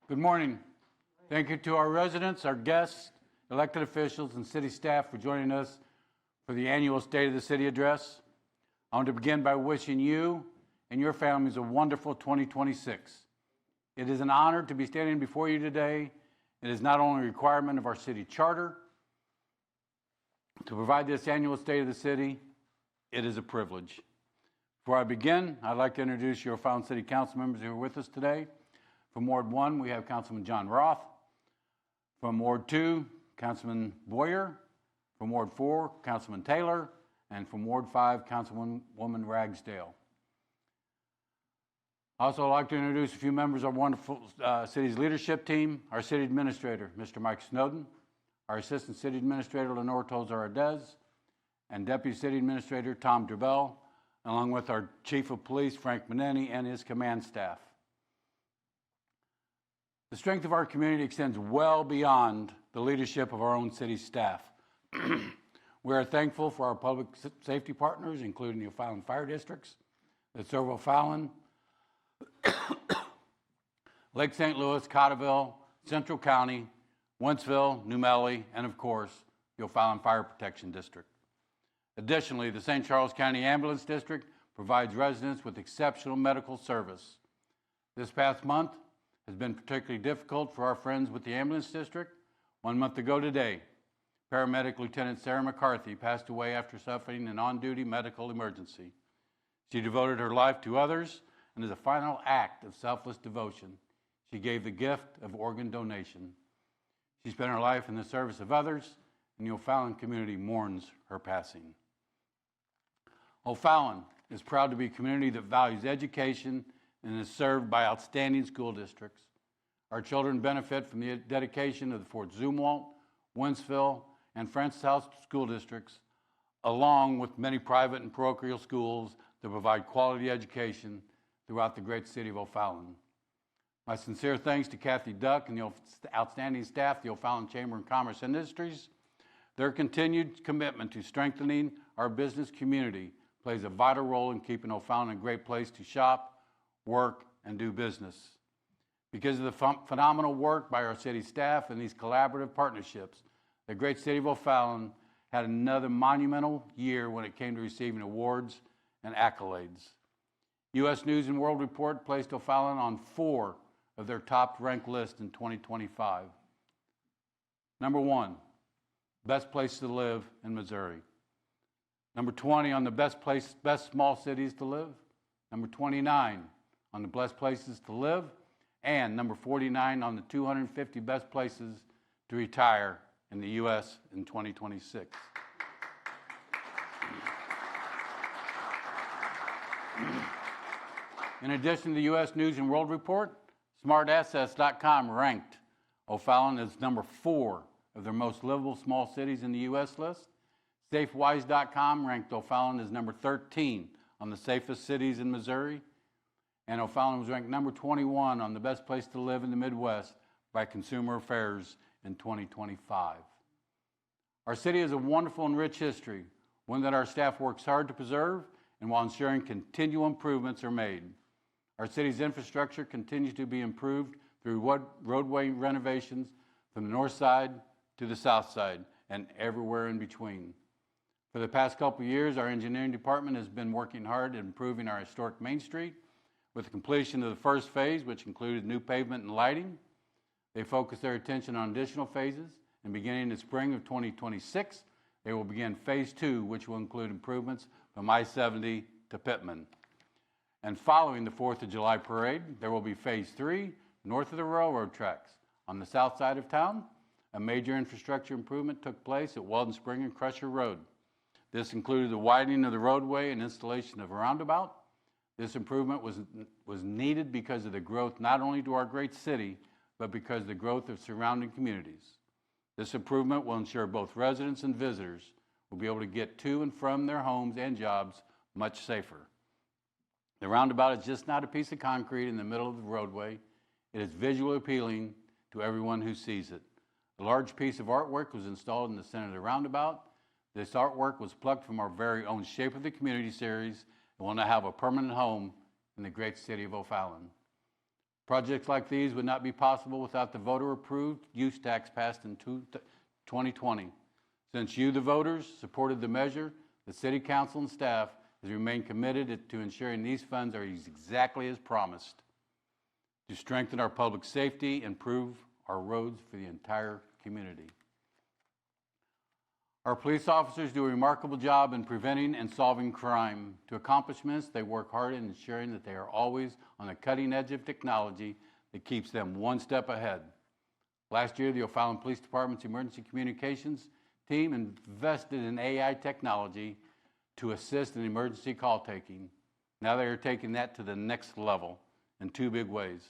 Good morning. Thank you to our residents, our guests, elected officials, and city staff for joining us for the annual State of the City Address. I want to begin by wishing you and your families a wonderful 2026. It is an honor to be standing before you today. It is not only a requirement of our city charter to provide this annual State of the City, it is a privilege. Before I begin, I'd like to introduce your O'Fallon City Council members who are with us today. From Ward 1, we have Councilman John Roth. From Ward 2, Councilman Boyer. From Ward 4, Councilman Taylor. And from Ward 5, Councilwoman Ragsdale. I'd also like to introduce a few members of our wonderful city's leadership team. Our city administrator, Mr. Mike Snowden. Our assistant city administrator, Lenore Tolzar-Ardez. And deputy city administrator, Tom Drabell, along with our chief of police, Frank Maneni, and his command staff. The strength of our community extends well beyond the leadership of our own city staff. We are thankful for our public safety partners, including the O'Fallon Fire Districts that serve O'Fallon, Lake St. Louis, Cotterville, Central County, Wentzville, New Melle, and of course, the O'Fallon Fire Protection District. Additionally, the St. Charles County Ambulance District provides residents with exceptional medical service. This past month has been particularly difficult for our friends with the Ambulance District. 1 month ago today, paramedic Lieutenant Sarah McCarthy passed away after suffering an on-duty medical emergency. She devoted her life to others, and as a final act of selfless devotion, she gave the gift of organ donation. She spent her life in the service of others, and the O'Fallon community mourns her passing. O'Fallon is proud to be a community that values education and is served by outstanding school districts. Our children benefit from the dedication of the Fort Zumwalt, Wentzville, and Francis House school districts, along with many private and parochial schools that provide quality education throughout the great city of O'Fallon. My sincere thanks to Kathy Duck and the outstanding staff, the O'Fallon Chamber of Commerce and Industries. Their continued commitment to strengthening our business community plays a vital role in keeping O'Fallon a great place to shop, work, and do business. Because of the phenomenal work by our city staff and these collaborative partnerships, the great city of O'Fallon had another monumental year when it came to receiving awards and accolades. U.S. News & World Report placed O'Fallon on 4 of their top-ranked lists in 2025. Number 1, best place to live in Missouri. Number 20 on the best small cities to live. Number 29 on the best places to live. And number 49 on the 250 best places to retire in the U.S. in 2026. In addition to the U.S. News & World Report, SmartAssets.com ranked O'Fallon as number 4 of their most livable small cities in the U.S. list. SafeWise.com ranked O'Fallon as number 13 on the safest cities in Missouri. And O'Fallon was ranked number 21 on the best place to live in the Midwest by Consumer Affairs in 2025. Our city has a wonderful and rich history, one that our staff works hard to preserve and while ensuring continual improvements are made. Our city's infrastructure continues to be improved through roadway renovations from the north side to the south side and everywhere in between. For the past couple of years, our engineering department has been working hard at improving our historic Main Street. With the completion of the first phase, which included new pavement and lighting, they focused their attention on additional phases, and beginning in the spring of 2026, they will begin phase 2, which will include improvements from I-70 to Pittman. And following the 4th of July parade, there will be phase 3, north of the railroad tracks. On the south side of town, a major infrastructure improvement took place at Weldon Spring and Crusher Road. This included the widening of the roadway and installation of a roundabout. This improvement was needed because of the growth not only to our great city, but because of the growth of surrounding communities. This improvement will ensure both residents and visitors will be able to get to and from their homes and jobs much safer. The roundabout is just not a piece of concrete in the middle of the roadway. It is visually appealing to everyone who sees it. A large piece of artwork was installed in the center of the roundabout. This artwork was plucked from our very own Shape of the Community series and will now have a permanent home in the great city of O'Fallon. Projects like these would not be possible without the voter-approved use tax passed in 2020. Since you, the voters, supported the measure, the City Council and staff has remained committed to ensuring these funds are used exactly as promised to strengthen our public safety and improve our roads for the entire community. Our police officers do a remarkable job in preventing and solving crime. To accomplish this, they work hard in ensuring that they are always on the cutting edge of technology that keeps them one step ahead. Last year, the O'Fallon Police Department's Emergency Communications team invested in AI technology to assist in emergency call taking. Now they are taking that to the next level in two big ways.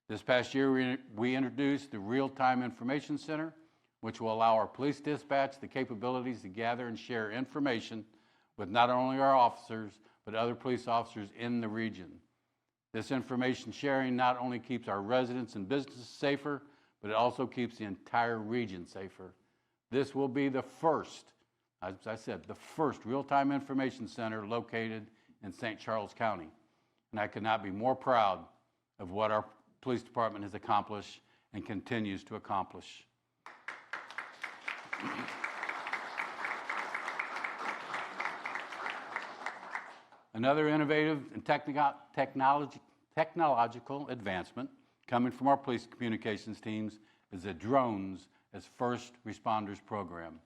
This past year, we introduced the Real-Time Information Center, which will allow our police dispatch the capabilities to gather and share information with not only our officers, but other police officers in the region. This information sharing not only keeps our residents and businesses safer, but it also keeps the entire region safer. This will be the first, as I said, the first real-time information center located in St. Charles County. And I could not be more proud of what our police department has accomplished and continues to accomplish. Another innovative and technological advancement coming from our police communications teams is the Drones as First Responders program.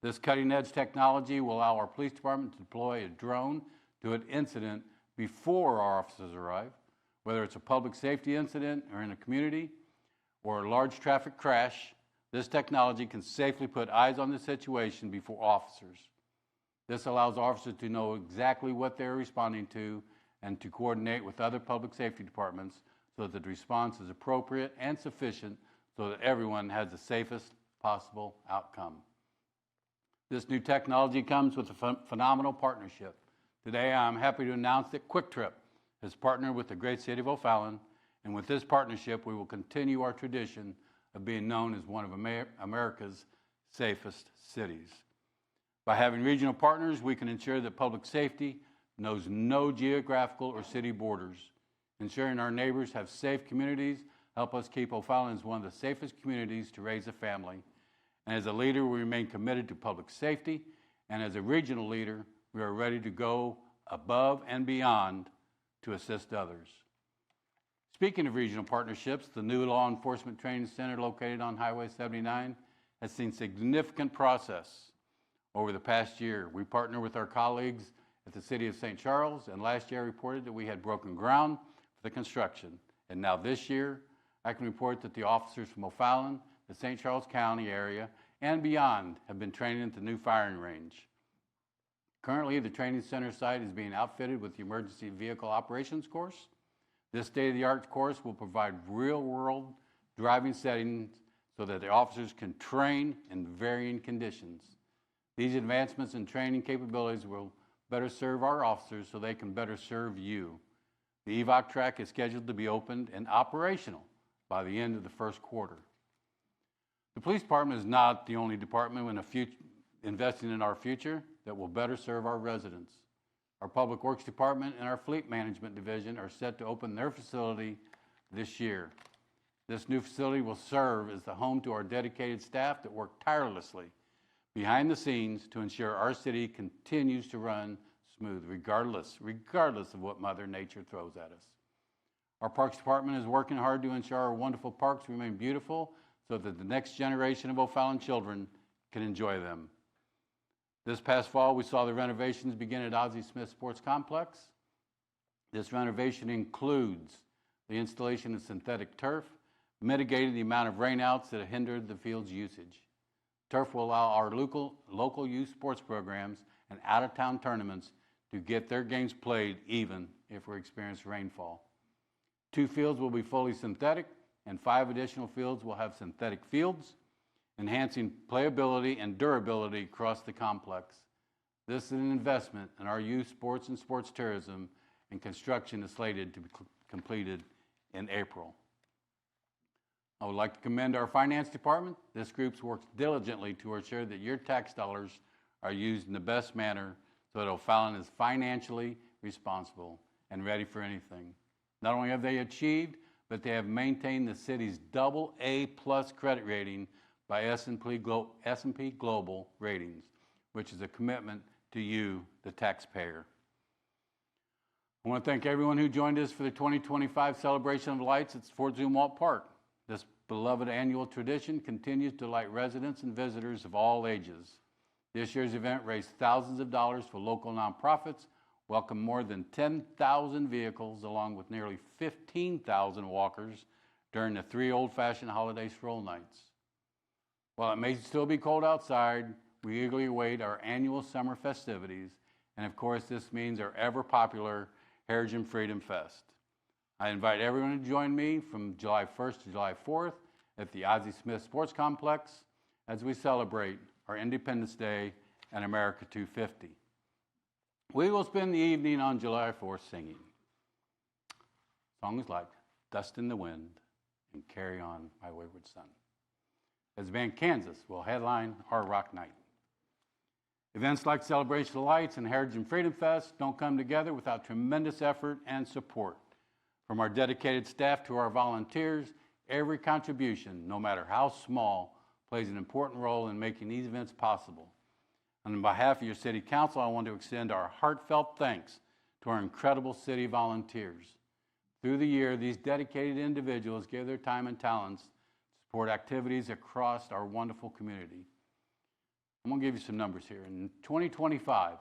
This cutting-edge technology will allow our police department to deploy a drone to an incident before our officers arrive, whether it's a public safety incident or in a community or a large traffic crash. This technology can safely put eyes on the situation before officers. This allows officers to know exactly what they're responding to and to coordinate with other public safety departments so that the response is appropriate and sufficient so that everyone has the safest possible outcome. This new technology comes with a phenomenal partnership. Today, I'm happy to announce that Quick Trip has partnered with the great city of O'Fallon, and with this partnership, we will continue our tradition of being known as one of America's safest cities. By having regional partners, we can ensure that public safety knows no geographical or city borders. Ensuring our neighbors have safe communities help us keep O'Fallon as one of the safest communities to raise a family. And as a leader, we remain committed to public safety, and as a regional leader, we are ready to go above and beyond to assist others. Speaking of regional partnerships, the new Law Enforcement Training Center located on Highway 79 has seen significant progress over the past year. We partner with our colleagues at the City of St. Charles, and last year I reported that we had broken ground for the construction. And now this year, I can report that the officers from O'Fallon, the St. Charles County area, and beyond have been trained at the new firing range. Currently, the training center site is being outfitted with the Emergency Vehicle Operations course. This state-of-the-art course will provide real-world driving settings so that the officers can train in varying conditions. These advancements in training capabilities will better serve our officers so they can better serve you. The EVOC track is scheduled to be opened and operational by the end of the first quarter. The police department is not the only department investing in our future that will better serve our residents. Our Public Works Department and our Fleet Management Division are set to open their facility this year. This new facility will serve as the home to our dedicated staff that work tirelessly behind the scenes to ensure our city continues to run smooth, regardless of what Mother Nature throws at us. Our Parks Department is working hard to ensure our wonderful parks remain beautiful so that the next generation of O'Fallon children can enjoy them. This past fall, we saw the renovations begin at Ozzie Smith Sports Complex. This renovation includes the installation of synthetic turf, mitigating the amount of rainouts that hindered the field's usage. Turf will allow our local youth sports programs and out-of-town tournaments to get their games played even if we experience rainfall. 2 fields will be fully synthetic, and 5 additional fields will have synthetic fields, enhancing playability and durability across the complex. This is an investment in our youth sports and sports tourism, and construction is slated to be completed in April. I would like to commend our finance department. This group works diligently to ensure that your tax dollars are used in the best manner so that O'Fallon is financially responsible and ready for anything. Not only have they achieved, but they have maintained the city's AA+ credit rating by S&P Global Ratings, which is a commitment to you, the taxpayer. I want to thank everyone who joined us for the 2025 Celebration of Lights at Fort Zumwalt Park. This beloved annual tradition continues to delight residents and visitors of all ages. This year's event raised thousands of dollars for local nonprofits, welcomed more than 10,000 vehicles, along with nearly 15,000 walkers during the 3 old-fashioned holiday stroll nights. While it may still be cold outside, we eagerly await our annual summer festivities, and of course this means our ever-popular Heritage and Freedom Fest. I invite everyone to join me from July 1st to July 4th at the Ozzie Smith Sports Complex as we celebrate our Independence Day and America 250. We will spend the evening on July 4th singing songs like Dust in the Wind and Carry On, My Wayward Son, as the band Kansas will headline our rock night. Events like Celebration of Lights and Heritage and Freedom Fest don't come together without tremendous effort and support. From our dedicated staff to our volunteers, every contribution, no matter how small, plays an important role in making these events possible. On behalf of your City Council, I want to extend our heartfelt thanks to our incredible city volunteers. Through the year, these dedicated individuals give their time and talents to support activities across our wonderful community. I'm going to give you some numbers here. In 2025,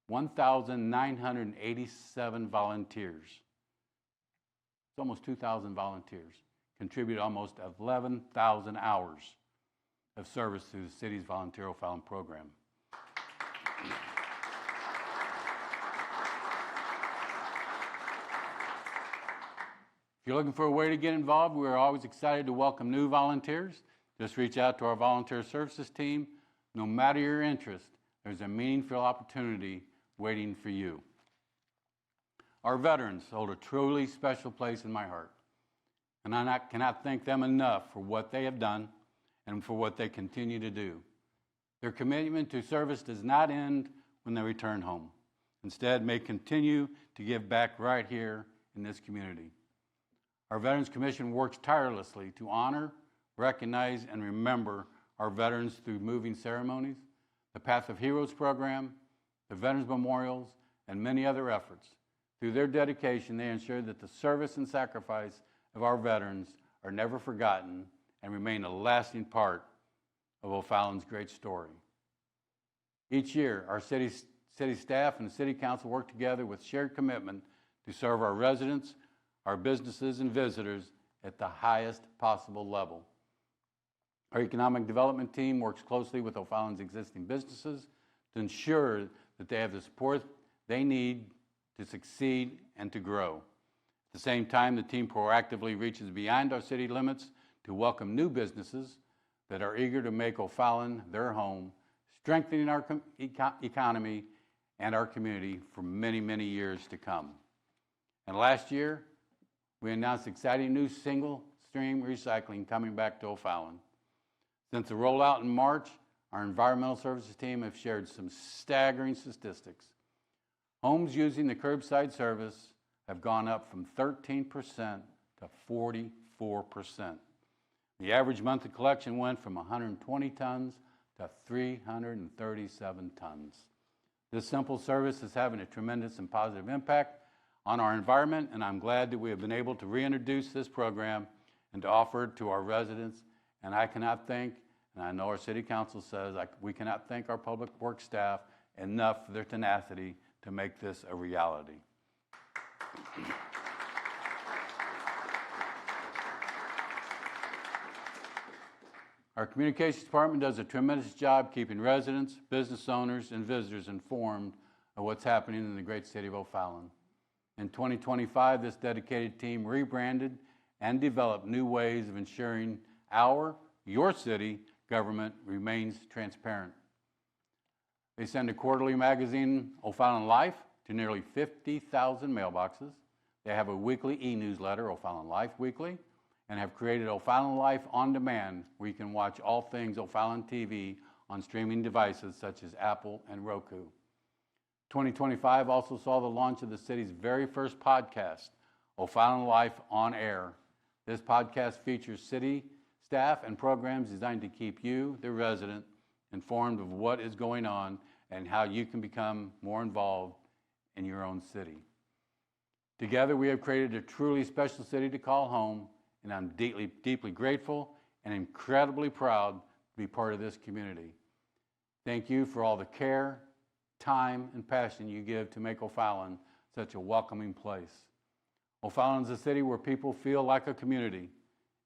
1,987 volunteers, it's almost 2,000 volunteers, contributed almost 11,000 hours of service through the city's Volunteer O'Fallon program. If you're looking for a way to get involved, we're always excited to welcome new volunteers. Just reach out to our volunteer services team. No matter your interest, there's a meaningful opportunity waiting for you. Our veterans hold a truly special place in my heart, and I cannot thank them enough for what they have done and for what they continue to do. Their commitment to service does not end when they return home. Instead, may continue to give back right here in this community. Our Veterans Commission works tirelessly to honor, recognize, and remember our veterans through moving ceremonies, the Path of Heroes program, the Veterans Memorials, and many other efforts. Through their dedication, they ensure that the service and sacrifice of our veterans are never forgotten and remain a lasting part of O'Fallon's great story. Each year, our city staff and the City Council work together with shared commitment to serve our residents, our businesses, and visitors at the highest possible level. Our economic development team works closely with O'Fallon's existing businesses to ensure that they have the support they need to succeed and to grow. At the same time, the team proactively reaches beyond our city limits to welcome new businesses that are eager to make O'Fallon their home, strengthening our economy and our community for many, many years to come. And last year, we announced exciting new single-stream recycling coming back to O'Fallon. Since the rollout in March, our environmental services team have shared some staggering statistics. Homes using the curbside service have gone up from 13% to 44%. The average monthly collection went from 120 tons to 337 tons. This simple service is having a tremendous and positive impact on our environment, and I'm glad that we have been able to reintroduce this program and to offer it to our residents. And I cannot thank, and I know our City Council says, we cannot thank our public works staff enough for their tenacity to make this a reality. Our communications department does a tremendous job keeping residents, business owners, and visitors informed of what's happening in the great city of O'Fallon. In 2025, this dedicated team rebranded and developed new ways of ensuring your city government remains transparent. They send a quarterly magazine, O'Fallon Life, to nearly 50,000 mailboxes. They have a weekly e-newsletter, O'Fallon Life Weekly, and have created O'Fallon Life On Demand, where you can watch all things OFallonTV on streaming devices such as Apple and Roku. 2025 also saw the launch of the city's very first podcast, O'Fallon Life On Air, This podcast features city staff and programs designed to keep you, the resident, informed of what is going on and how you can become more involved in your own city. Together, we have created a truly special city to call home, and I'm deeply, deeply grateful and incredibly proud to be part of this community. Thank you for all the care, time, and passion you give to make O'Fallon such a welcoming place. O'Fallon is a city where people feel like a community.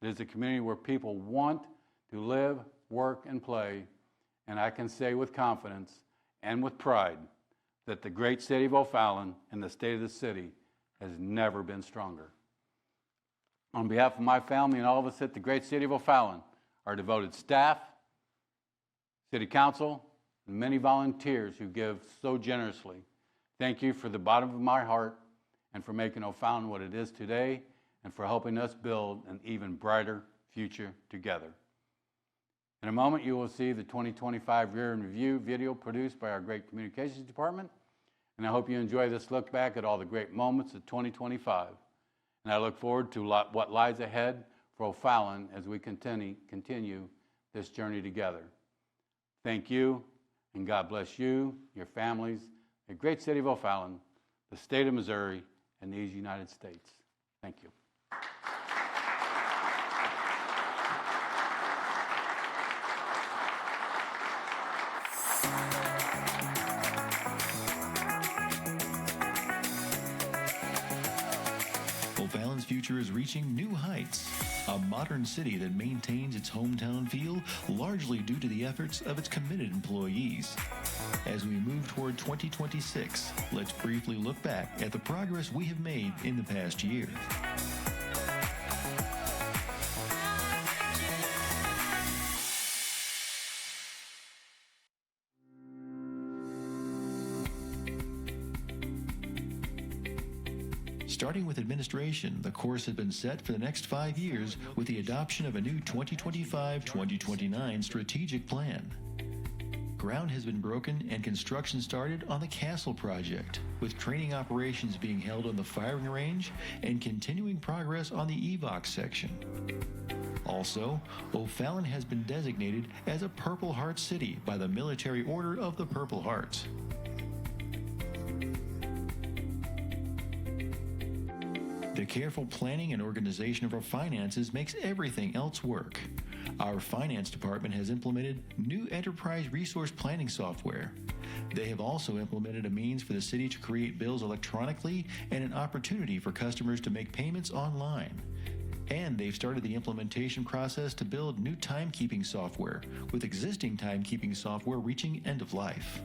It is a community where people want to live, work, and play, and I can say with confidence and with pride that the great city of O'Fallon and the state of the city has never been stronger. On behalf of my family and all of us at the great city of O'Fallon, our devoted staff, city council, and many volunteers who give so generously, thank you for the bottom of my heart and for making O'Fallon what it is today and for helping us build an even brighter future together. In a moment, you will see the 2025 Year in Review video produced by our great communications department, and I hope you enjoy this look back at all the great moments of 2025. And I look forward to what lies ahead for O'Fallon as we continue this journey together. Thank you, and God bless you, your families, the great city of O'Fallon, the state of Missouri, and these United States. Thank you. O'Fallon's future is reaching new heights. A modern city that maintains its hometown feel, largely due to the efforts of its committed employees. As we move toward 2026, let's briefly look back at the progress we have made in the past year. Starting with administration, the course has been set for the next 5 years with the adoption of a new 2025-2029 strategic plan. Ground has been broken and construction started on the Castle project, with training operations being held on the firing range and continuing progress on the EVOC section. Also, O'Fallon has been designated as a Purple Heart City by the Military Order of the Purple Heart. The careful planning and organization of our finances makes everything else work. Our finance department has implemented new enterprise resource planning software. They have also implemented a means for the city to create bills electronically and an opportunity for customers to make payments online. And they've started the implementation process to build new timekeeping software, with existing timekeeping software reaching end of life.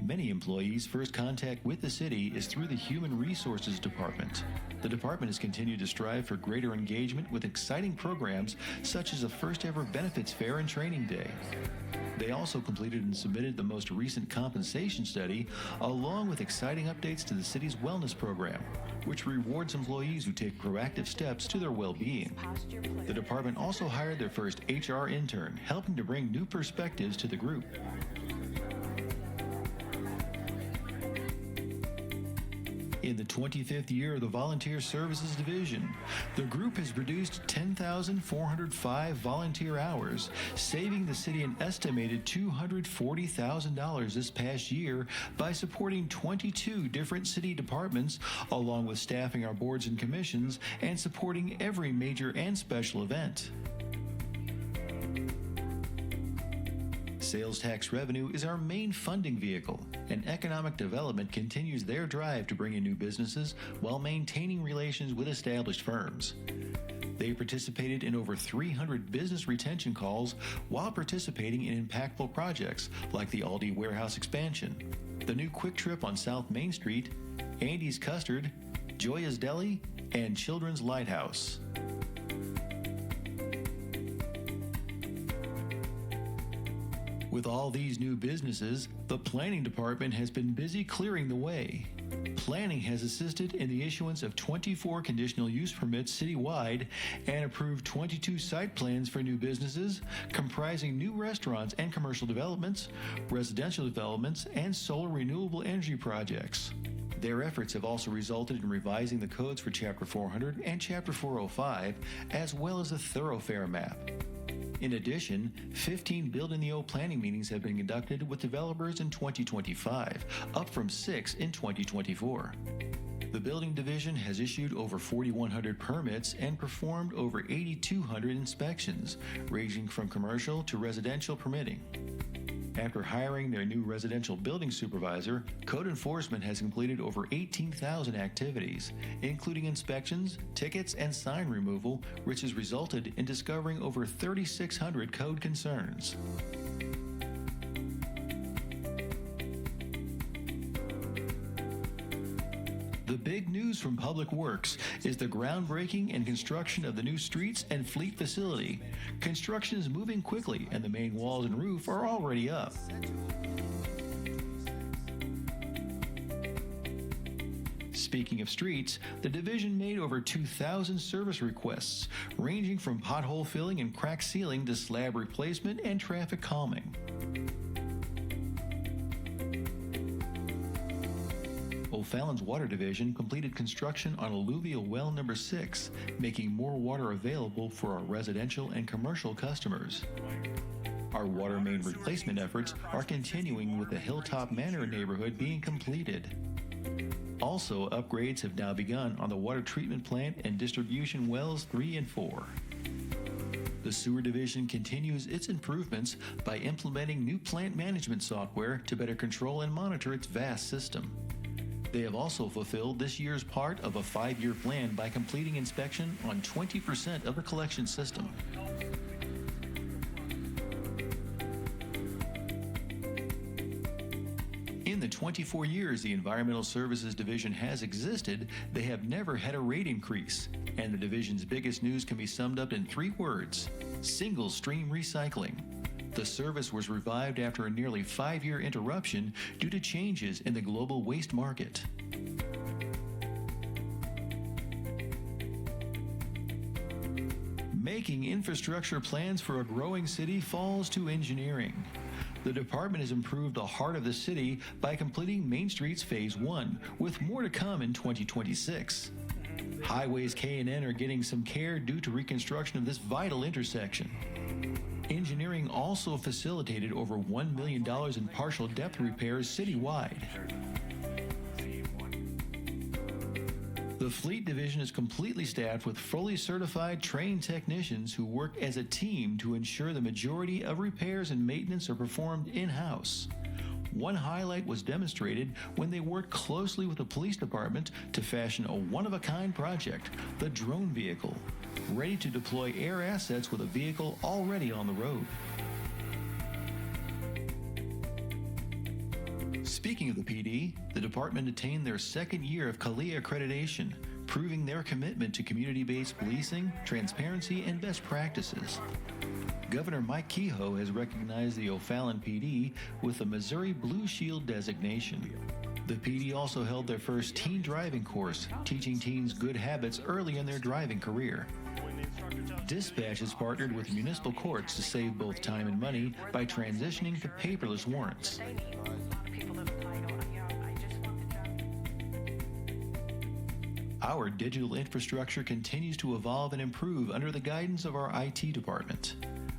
Many employees' first contact with the city is through the Human Resources Department. The department has continued to strive for greater engagement with exciting programs such as the first ever benefits fair and training day. They also completed and submitted the most recent compensation study, along with exciting updates to the city's wellness program, which rewards employees who take proactive steps to their well-being. The department also hired their first HR intern, helping to bring new perspectives to the group. In the 25th year of the Volunteer Services Division, the group has produced 10,405 volunteer hours, saving the city an estimated $240,000 this past year by supporting 22 different city departments, along with staffing our boards and commissions and supporting every major and special event. Sales tax revenue is our main funding vehicle, and economic development continues their drive to bring in new businesses while maintaining relations with established firms. They participated in over 300 business retention calls while participating in impactful projects like the Aldi warehouse expansion, the new Quick Trip on South Main Street, Andy's Custard, Joya's Deli, and Children's Lighthouse. With all these new businesses, the planning department has been busy clearing the way. Planning has assisted in the issuance of 24 conditional use permits citywide and approved 22 site plans for new businesses, comprising new restaurants and commercial developments, residential developments, and solar renewable energy projects. Their efforts have also resulted in revising the codes for Chapter 400 and Chapter 405, as well as a thoroughfare map. In addition, 15 Building the O planning meetings have been conducted with developers in 2025, up from 6 in 2024. The building division has issued over 4,100 permits and performed over 8,200 inspections, ranging from commercial to residential permitting. After hiring their new residential building supervisor, code enforcement has completed over 18,000 activities, including inspections, tickets, and sign removal, which has resulted in discovering over 3,600 code concerns. The big news from Public Works is the groundbreaking and construction of the new streets and fleet facility. Construction is moving quickly, and the main walls and roof are already up. Speaking of streets, the division made over 2,000 service requests, ranging from pothole filling and crack sealing to slab replacement and traffic calming. OFallon's water division completed construction on alluvial well number 6, making more water available for our residential and commercial customers. Our water main replacement efforts are continuing, with the Hilltop Manor neighborhood being completed. Also, upgrades have now begun on the water treatment plant and distribution wells 3 and 4. The sewer division continues its improvements by implementing new plant management software to better control and monitor its vast system. They have also fulfilled this year's part of a 5-year plan by completing inspection on 20% of the collection system. In the 24 years the Environmental Services Division has existed, they have never had a rate increase. And the division's biggest news can be summed up in 3 words: single stream recycling. The service was revived after a nearly 5-year interruption due to changes in the global waste market. Making infrastructure plans for a growing city falls to engineering. The department has improved the heart of the city by completing Main Street's Phase 1, with more to come in 2026. Highways K&N are getting some care due to reconstruction of this vital intersection. Engineering also facilitated over $1 million in partial depth repairs citywide. The Fleet Division is completely staffed with fully certified trained technicians who work as a team to ensure the majority of repairs and maintenance are performed in-house. One highlight was demonstrated when they worked closely with the police department to fashion a one-of-a-kind project, the drone vehicle, ready to deploy air assets with a vehicle already on the road. Speaking of the PD, the department attained their 2nd year of CALIA accreditation, proving their commitment to community-based policing, transparency, and best practices. Governor Mike Kehoe has recognized the O'Fallon PD with the Missouri Blue Shield designation. The PD also held their first teen driving course, teaching teens good habits early in their driving career. Dispatch has partnered with municipal courts to save both time and money by transitioning to paperless warrants. Our digital infrastructure continues to evolve and improve under the guidance of our IT department.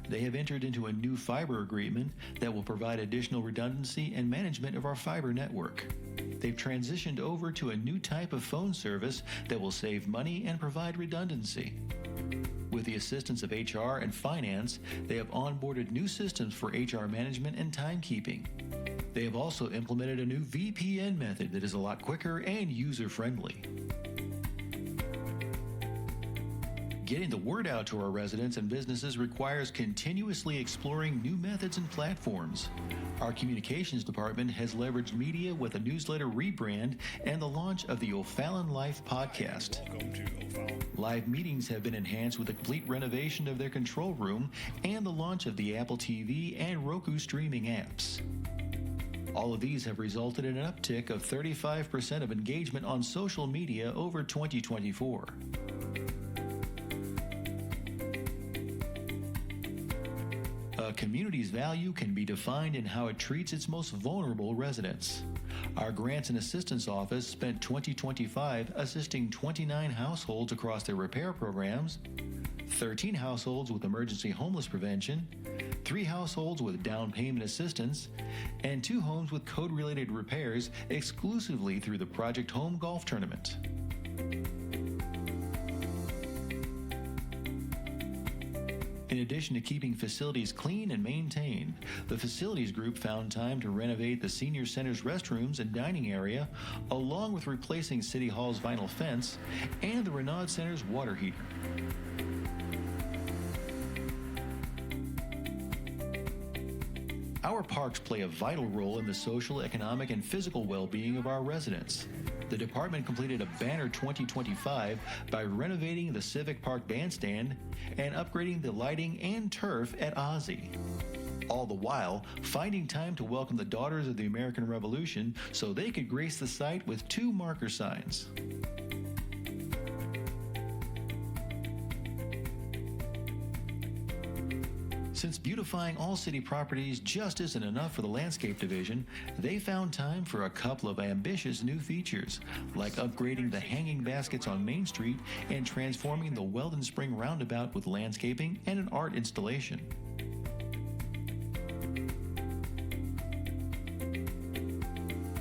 They have entered into a new fiber agreement that will provide additional redundancy and management of our fiber network. They've transitioned over to a new type of phone service that will save money and provide redundancy. With the assistance of HR and finance, they have onboarded new systems for HR management and timekeeping. They have also implemented a new VPN method that is a lot quicker and user-friendly. Getting the word out to our residents and businesses requires continuously exploring new methods and platforms. Our communications department has leveraged media with a newsletter rebrand and the launch of the O'Fallon Life podcast. Live meetings have been enhanced with a complete renovation of their control room and the launch of the Apple TV and Roku streaming apps. All of these have resulted in an uptick of 35% of engagement on social media over 2024. A community's value can be defined in how it treats its most vulnerable residents. Our Grants and Assistance Office spent 2025 assisting 29 households across their repair programs, 13 households with emergency homeless prevention, 3 households with down payment assistance, and 2 homes with code-related repairs exclusively through the Project Home Golf Tournament. In addition to keeping facilities clean and maintained, the Facilities Group found time to renovate the Senior Center's restrooms and dining area, along with replacing City Hall's vinyl fence and the Renaud Center's water heater. Our parks play a vital role in the social, economic, and physical well-being of our residents. The department completed a banner 2025 by renovating the Civic Park Bandstand and upgrading the lighting and turf at Ozzie. All the while, finding time to welcome the Daughters of the American Revolution so they could grace the site with 2 marker signs. Since beautifying all city properties just isn't enough for the landscape division, they found time for a couple of ambitious new features, like upgrading the hanging baskets on Main Street and transforming the Weldon Spring Roundabout with landscaping and an art installation.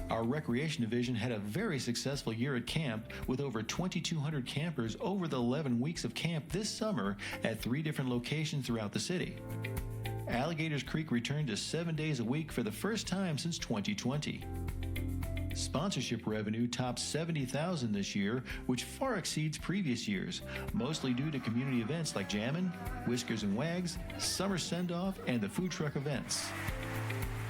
Our Recreation Division had a very successful year at camp with over 2,200 campers over the 11 weeks of camp this summer at 3 different locations throughout the city. Alligators Creek returned to 7 days a week for the first time since 2020. Sponsorship revenue topped $70,000 this year, which far exceeds previous years, mostly due to community events like Jammin', Whiskers and Wags, Summer Send-Off, and the food truck events.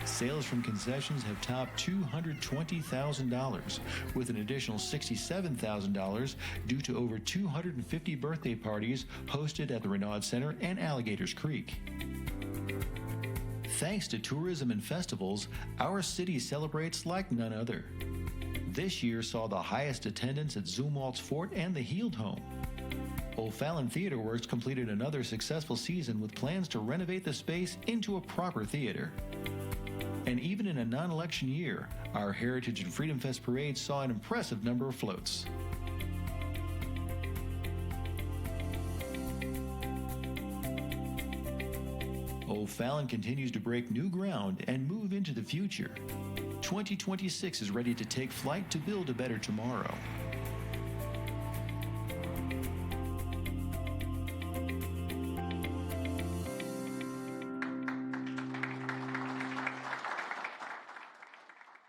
Sales from concessions have topped $220,000, with an additional $67,000 due to over 250 birthday parties hosted at the Renaud Center and Alligators Creek. Thanks to tourism and festivals, our city celebrates like none other. This year saw the highest attendance at Zumwalt's Fort and the Heald Home. O'Fallon Theater Works completed another successful season with plans to renovate the space into a proper theater. And even in a non-election year, our Heritage and Freedom Fest parade saw an impressive number of floats. O'Fallon continues to break new ground and move into the future. 2026 is ready to take flight to build a better tomorrow.